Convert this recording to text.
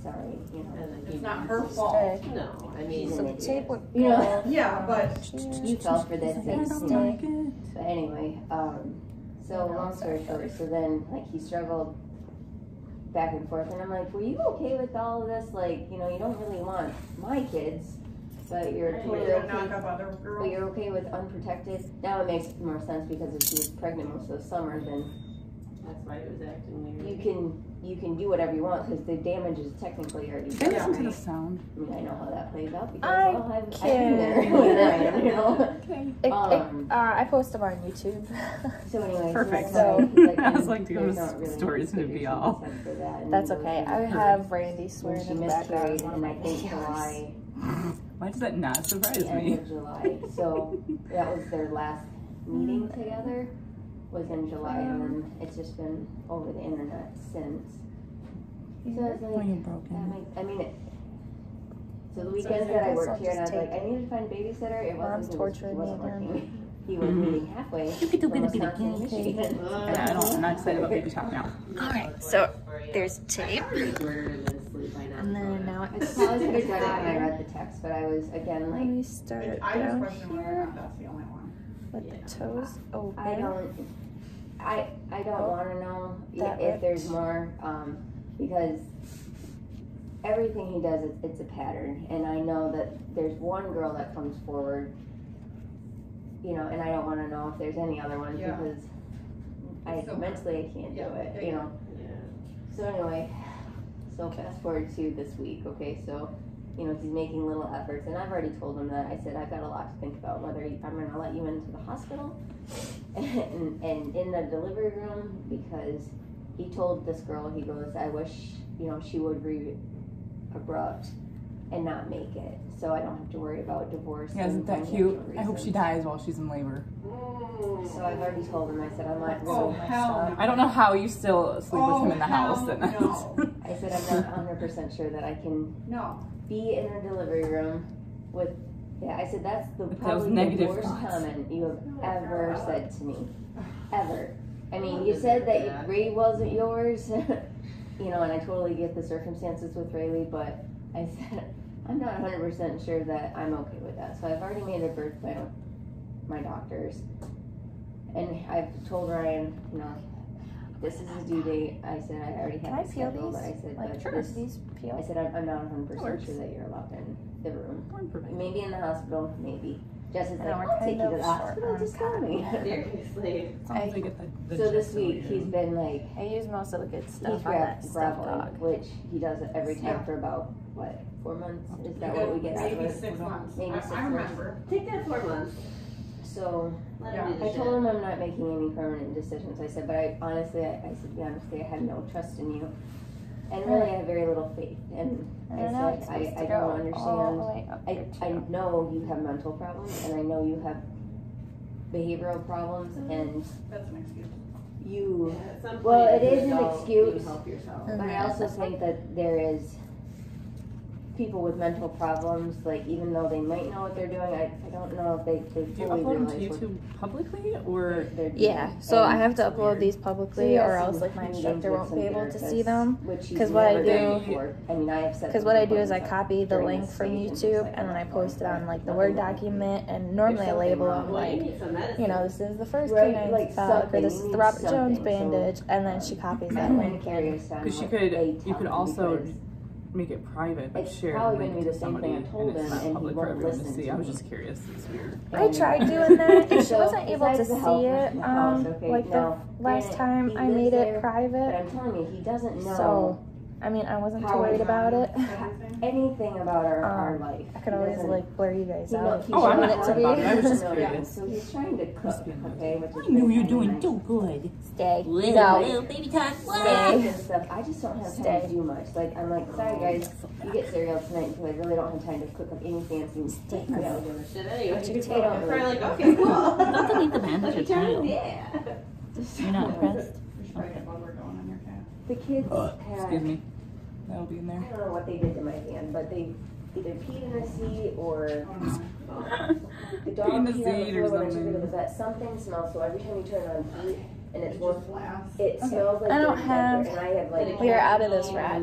sorry, you know. It's not her fault. No, I mean, So the tape would you know, yeah, but you fell for this thing. But anyway, so long story short, so then like he struggled back and forth, and I'm like, were you okay with all of this? Like, you know, you don't really want my kids, but you're totally okay. But you're okay with unprotected. Now it makes more sense because if she was pregnant most of the summer, then that's why he was acting weird. you can do whatever you want because the damage is technically already done. Listen to the sound. I mean, I know how that plays out because I've been there with Ryan, you know. Okay. I post them on YouTube. So anyway, perfect. So I was like, doing stories to be all. That's okay. I have Randy swearing in the background. And I think July. Why does that not surprise the me? end of July. So that was their last meeting together. Was in July, and then it's just been over the internet since. So I was like, I mean, so the weekends that I worked here, and I was like, I needed to find a babysitter. It wasn't working. He was meeting halfway. You could do from Wisconsin, Michigan. I'm not excited about baby talk now. Alright, so there's tape. And then now it's I probably could have done it when I read the text, but I was again like. Let me start I just down question whether or here not that's the only one. with the toes open. I don't want to know if there's more, because everything he does, it's a pattern, and I know that there's one girl that comes forward, you know, and I don't want to know if there's any other ones because mentally I can't do it, you know. So anyway, so fast forward to this week, okay, so, you know, he's making little efforts, and I've already told him that. I said, I've got a lot to think about, whether I'm going to let you into the hospital and in the delivery room, because he told this girl, he goes, I wish, you know, she would be abrupt and not make it, so I don't have to worry about divorce. Yeah, isn't that cute? I hope she dies while she's in labor. So I've already told him, I said, I'm not Oh, hell no. I don't know how you still sleep with him in the house at night. No. I said, I'm not 100% sure that I can be in a delivery room with, I said, that's probably the worst comment you have ever said to me. Ever. I mean, you said that Ray wasn't yours, you know, and I totally get the circumstances with Rayleigh, but I said, I'm not 100% sure that I'm okay with that. So I've already made a birth plan with my doctors. And I've told Ryan, you know, this is his due date. I said I already have it scheduled, but I said, like, I said I'm not 100% sure that you're allowed in the room. Maybe in the hospital, maybe. Jess is like, I'll take you to the hospital, just call me. Seriously. So this week he's been like, I use most of the good stuff he's on that stuff dog. which he does it every time for about, what, 4 months? Is that what we get out of it? Maybe 6 months. Maybe 6 I months. remember. Take that 4 months. So I told him I'm not making any permanent decisions. I said, but I honestly, I have no trust in you. And really, I have very little faith. And I said, I don't understand. I know you have mental problems, and I know you have behavioral problems, and that's an excuse. Well, it is an excuse, help yourself. but I also think that there is people with mental problems, like, even though they might know what they're doing, I don't know if they fully realize. Do you upload them to YouTube publicly, or? Yeah, so I have to upload these publicly, or else like my instructor won't be able to see them. Because what I do is I copy the link from YouTube and then I post it on like the Word document, and normally I label them like, you know, this is the first canine talk, or this is the Robert Jones bandage, and then she copies that link. Because you could also make it private, but share the link to somebody, and it's not public for everyone to see. I was just curious. It's weird. I tried doing that, and she wasn't able to see it. Like the last time I made it private. But I'm telling you, he doesn't know. So, I mean, I wasn't too worried about it. Anything about our life. I could always like blur you guys out. Oh, I'm not worried about it. I was just curious. So he's trying to cook, okay? I know you're doing so good. Stay. No, baby time. Stay. And stuff. I just don't have time to do much. Like, I'm like, sorry guys, you get cereal tonight because I really don't have time to cook up any fancy steak. Shit, anyway. I'm probably like, okay, cool. Not to eat the bandage too. Yeah. You're not impressed? Just try to get while we're going on your cat. The kids had, Excuse me. That'll be in there. I don't know what they did to my hand, but they either peed in the seat or the dog peed on the floor when I took it to the vet. Something smells, so every time you turn on heat and it's warm, it smells like I don't have. and I have like. We are out of this rat.